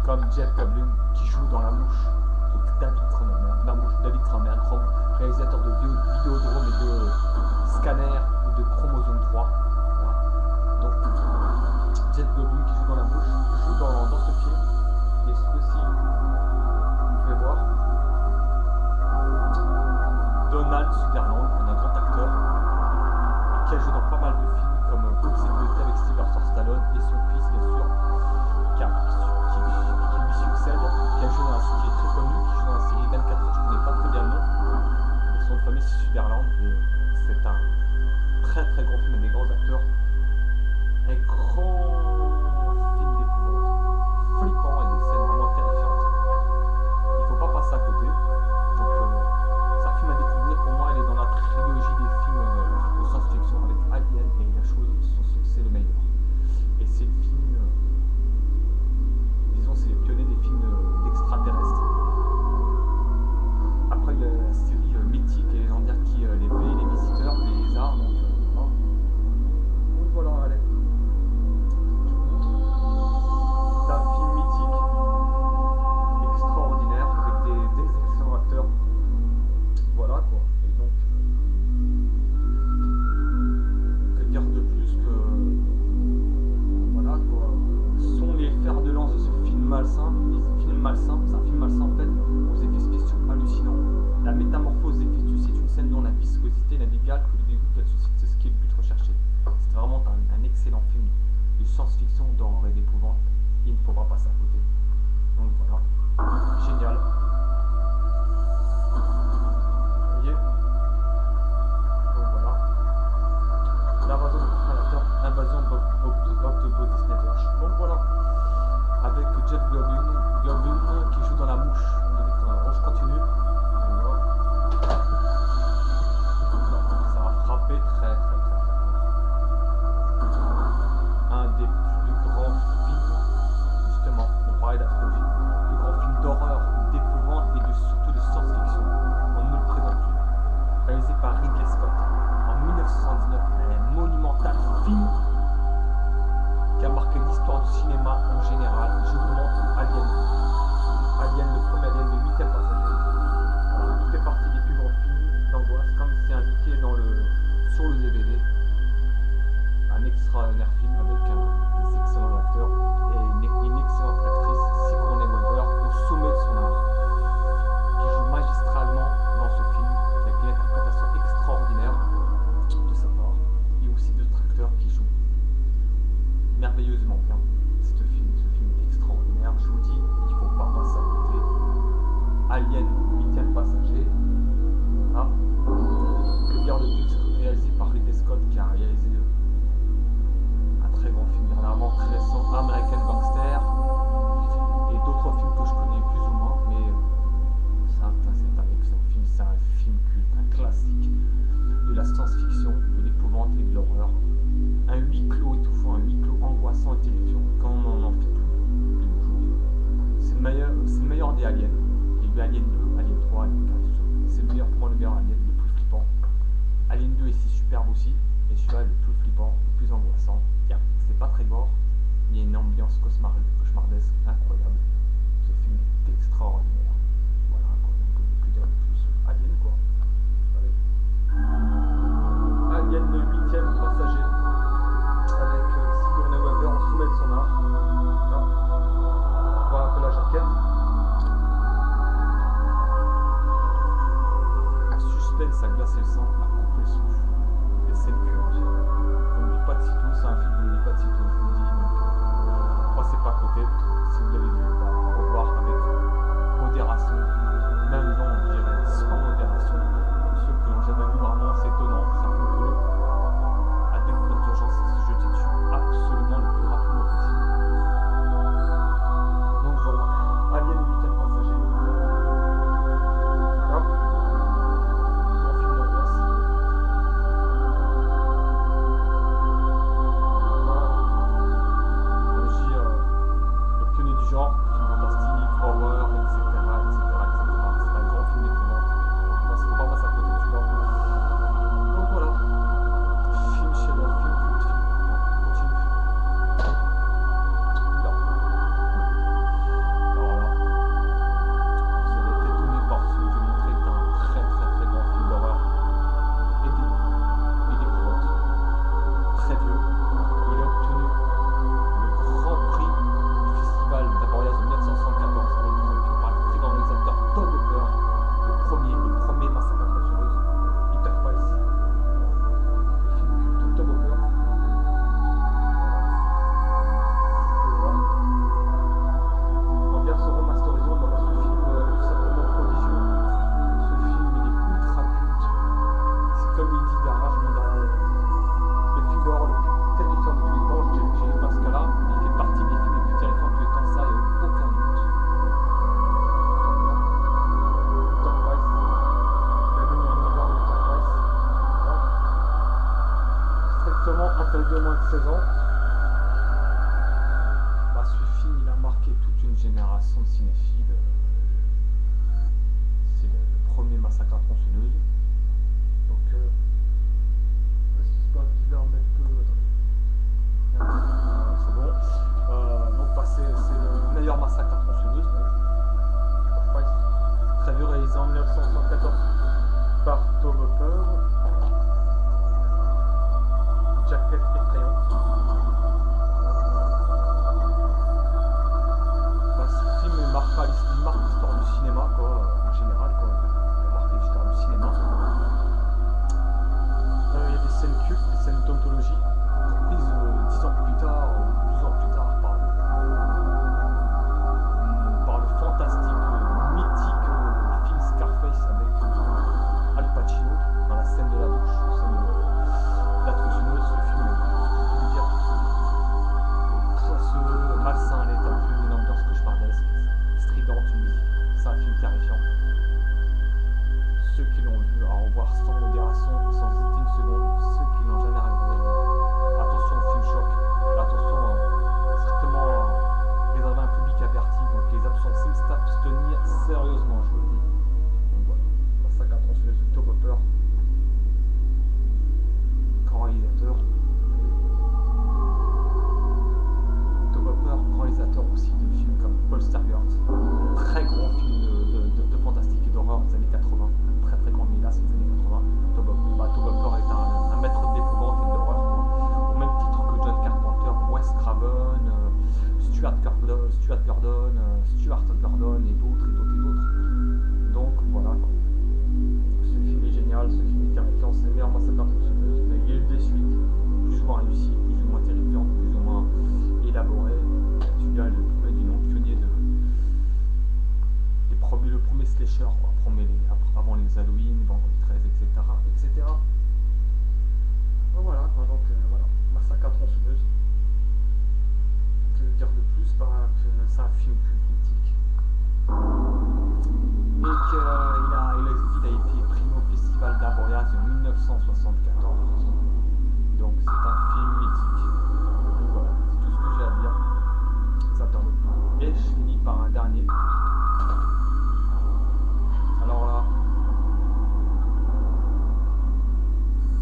comme Jeff Goldblum qui joue dans La Mouche, donc David Cronenberg, La Mouche, David Cronenberg, réalisateur de Vidéodrome et de Scanner ou de Chromosome 3. Voilà. Donc Jeff Goldblum qui joue dans La Mouche, joue dans ce film. Et aussi, vous pouvez voir, Donald Sutherland, un grand acteur qui a joué dans pas mal de films comme Sécurité avec Sylvester Stallone et son fils bien sûr qui lui succède, qui a joué dans qui est très connu, qui joue dans la série 24 heures, je connais pas très bien le nom, et son nom de famille c'est Sutherland, et c'est un très très gros film avec des grands acteurs, un grand film d'épouvante, flippant et des scènes vraiment terrifiantes, il faut pas passer à côté, donc c'est un film à découvrir, pour moi elle est dans la trilogie des films de science-fiction avec Alien, et il a joué son succès le meilleur, et c'est le film disons c'est les pionniers des films d'extraterrestres. Après il y a la série mythique et légendaire qui les V, les visiteurs, les lézards, donc voilà, allez. C'est un film mythique, extraordinaire, avec des excellents acteurs. Voilà quoi. Et donc, que dire de plus que voilà quoi. Sont les fers de lance de ce film malsain. C'est un film malsain en fait, aux effets spéciaux hallucinants. La métamorphose des fœtus est une scène dont la viscosité n'a d'égal que le dégoût qu'elle suscite, c'est ce qui est le but recherché. C'est vraiment un excellent film de science-fiction, d'horreur et d'épouvante. Il ne faut pas passer à côté. Donc voilà, génial. Vous voyez. Donc voilà. L'invasion des prédateurs, invasion of the Body Snatchers. Donc voilà. Avec Jeff Goldblum qui joue dans La Mouche. Je continue. Voilà. Ça va frapper très très très très. Un des plus grands films, justement, on parlait d'anthologie, plus grand film d'horreur, d'épouvante et surtout de science-fiction. On ne le présente plus. Réalisé par Ridley Scott en 1979, un monumental film qui a marqué l'histoire du cinéma en général. Je vous montre Alien. Alien, le premier Alien, le 8e passager. Voilà, tout fait partie des plus grands films d'angoisse, comme c'est indiqué sur le DVD. Un extraordinaire film avec des excellents acteurs et une excellente actrice, Sigourney Weaver, au sommet de son art, qui joue magistralement dans ce film, avec une interprétation extraordinaire de sa part, et aussi d'autres acteurs qui jouent merveilleusement bien. Ce film est extraordinaire, je vous dis, il ne faut pas passer à côté. Alien, 8e passager. Voilà. Que dire de plus, réalisé par Ridley Scott, qui a réalisé un très grand film dernièrement, très récent, American Gangster, et d'autres films que je connais plus ou moins, mais c'est un excellent film, c'est un film culte, un classique de la science-fiction, de l'épouvante et de l'horreur. Un huis clos étouffant, un huis clos angoissant et terrifiant, quand on n'en fait plus de nos jours. C'est le meilleur des aliens. Il y a eu Alien 2, Alien 3, Alien 4, tout ça. C'est pour moi le meilleur Alien, le plus flippant. Alien 2 est si superbe aussi, et celui-là est le plus flippant, le plus angoissant. C'est pas très gore, il y a une ambiance cauchemardesque incroyable. Ce film est extraordinaire. Voilà, quoi, donc plus dire de plus. Alien quoi. Allez. Alien, le 8e passager, avec Sigourney Weaver en sommet de son art. Là. Voilà un peu la jaquette. Le suspense a glacé le sang, a coupé le souffle. Et c'est le culte. On ne lit pas de sitôt, c'est un film qu'on ne lit pas de sitôt, je vous le dis. Donc, passez pas à côté. Si vous l'avez vu, revoir avec modération. Même non, on dirait sans modération. Pour ceux qui n'ont jamais vu, vraiment, c'est étonnant. C'est un film connu. Avec votre urgence, se jeter dessus absolument le plus rapidement possible. Donc voilà, Alien, 8e passager. Voilà. Grand film d'angoisse. Voilà. Comme je dis, le pionnier du genre, film fantastique, horreur, etc. etc. 16 ans. Bah, ce film il a marqué toute une génération de cinéphiles. C'est le premier massacre à tronçonneuse. Donc, est-ce qu'il se passe? Je vais remettre peu. Attendez. C'est bon. Donc, bah, c'est le meilleur massacre à tronçonneuse. Très vieux, réalisé en 1974 par Tom Hopper. Jaquette effrayante. Bah, ce film il marque l'histoire du cinéma, quoi, en général, quoi. Il a marqué l'histoire du cinéma. Il y a des scènes cultes, des scènes d'anthologie, prises 10 ans plus tard, 12 ans plus tard, par le fantastique, mythique film Scarface avec Al Pacino dans la scène de la bouche, scène de la tronçonneuse. Ce film est, je peux dire, poisseux, malsain à l'état pur, une ambiance cauchemardesque, stridente, une musique. C'est un film terrifiant. Ceux qui l'ont vu à revoir sans modération, sans hésiter une seconde, ceux qui n'ont jamais regardé. Attention au film choc, attention strictement réservé à un public averti, donc les absents s'abstenir sérieusement, je vous le dis. Donc voilà, massacre à tronçonneuse de Tom Hopper, grand réalisateur. Tom Hopper, grand réalisateur aussi de films comme Poltergeist, très grand film de fantastique et d'horreur des années 80, très très grand mélas des années 80. Tom Hopper est un maître d'épouvante et d'horreur, au même titre que John Carpenter, Wes Craven, Stuart Gordon et d'autres. Donc voilà, quoi. Ce film est génial, ce film est terrifiant, c'est le meilleur massacre à tronçonneuse, mais il y a eu des suites, plus ou moins réussies, plus ou moins terrifiantes, plus ou moins élaborées. Celui-là est le premier du nom, pionnier le premier slasher, quoi, avant les Halloween, Vendredi 13, etc. Voilà, quoi, donc voilà, massacre à tronçonneuse. Que dire de plus, bah, que c'est un film mythique. Et qu'il a été primé au festival d'Avoriaz en 1974. Donc c'est un film mythique. Donc voilà, c'est tout ce que j'ai à dire. Ça tombe. Et je finis par un dernier. Alors là,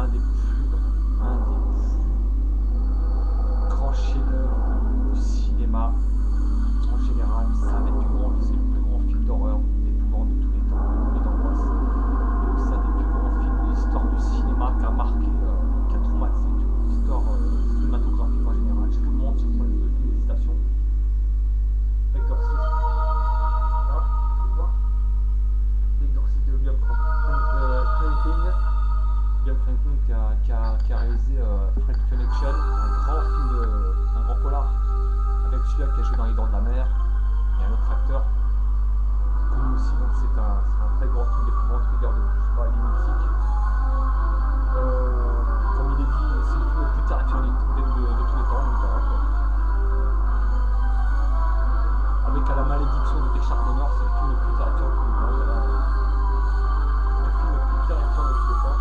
un des plus grands chefs-d'œuvre du cinéma en général, c'est le plus grand film d'horreur, d'épouvante de tous les temps, et d'angoisse. Donc c'est un des plus grands films de l'histoire du cinéma qui a marqué, qui a traumatisé toute l'histoire cinématographique en général. Tout le monde se prend une hésitation. Exorciste. L'exorciste de William Franklin qui a réalisé Freak Connection, un grand polar, avec celui-là qui a joué dans Les Dents de la Mer, et un autre acteur connu aussi, donc c'est un très grand film d'épouvante, que dire de plus, pas, il est mythique. Comme il est dit, c'est le film le plus terrifiant de tous les temps, donc voilà, quoi. Avec à la malédiction de Richard Donner, c'est le film le plus terrifiant de tous les temps. Voilà. Le film le plus terrifiant de tous les temps.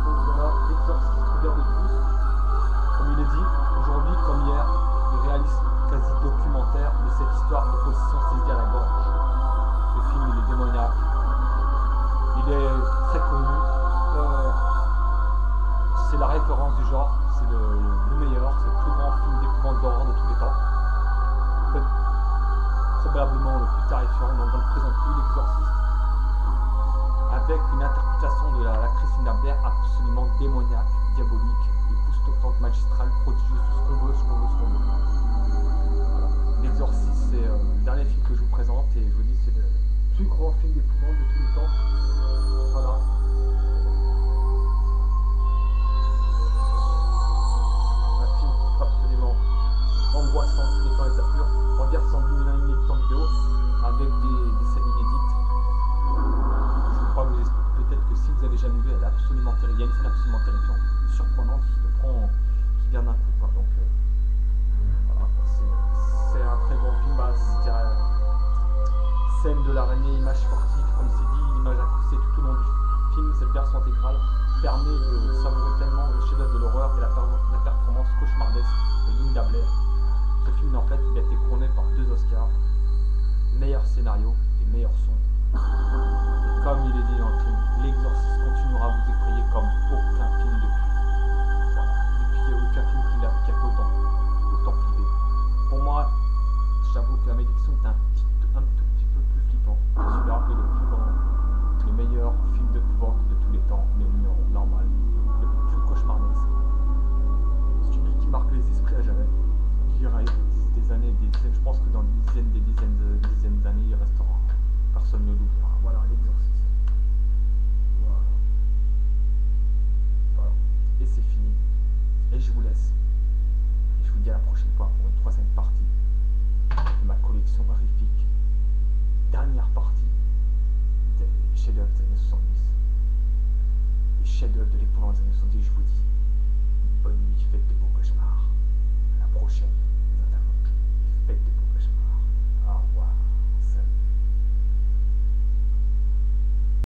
Donc voilà, l'exorciste, que dire de plus. Comme il est dit, aujourd'hui comme hier, il réalise quasi documentaire de cette histoire de possession saisie à la gorge. Ce film il est démoniaque. Il est très connu. C'est la référence du genre, c'est le meilleur, c'est le plus grand film d'épouvante d'horreur de tous les temps. Peut-être probablement le plus terrifiant, donc on ne le présente plus, l'exorciste. Avec une interprétation de la Christina Blair absolument démoniaque, diabolique, époustouflante, magistrale, prodigieuse, tout ce qu'on veut. Voilà. L'exorciste, c'est le dernier film que je vous présente, et je vous dis, c'est le plus grand film d'épouvante de tous les temps. Voilà. Absolument angoissant, tous les temps les appurs, on va dire sans inédite en vidéo, avec des scènes inédites. Je crois que peut-être que si vous avez jamais vu, elle est absolument terrible. Il y a une scène absolument terrifiante, surprenante, qui te prend, qui vient d'un coup, quoi. Donc voilà, c'est un très bon film. Bah, scène de l'araignée, image sportive, comme c'est dit, l'image incrustée tout au long du film, cette version intégrale. permet de savourer pleinement le chef-d'œuvre de l'horreur et la performance cauchemardesque de Linda Blair. Ce film, en fait, il a été couronné par 2 Oscars, meilleur scénario et meilleur son. Et comme il est dit dans le film, L'Exorciste continuera à vous effrayer comme aucun film depuis. Voilà, depuis il n'y a aucun film qui a fait autant flipper. Pour moi, j'avoue que La Malédiction est un tout petit peu plus flippant. Celui-là est le meilleur film d'épouvante de tous les temps, le numéro normal, le plus cauchemardesque. C'est une vie qui marque les esprits à jamais, qui reste des années, des dizaines, je pense que dans des dizaines d'années, il restera. Personne ne l'oubliera. Voilà, L'Exorciste. Voilà. Voilà. Et c'est fini. Et je vous laisse. Et je vous dis à la prochaine fois pour une 3e partie de ma collection horrifique. Dernière partie des chefs-d'œuvre des années 70. Les chefs-d'œuvre de l'épouvante des années 70, je vous dis bonne nuit, faites de beaux cauchemars. À la prochaine.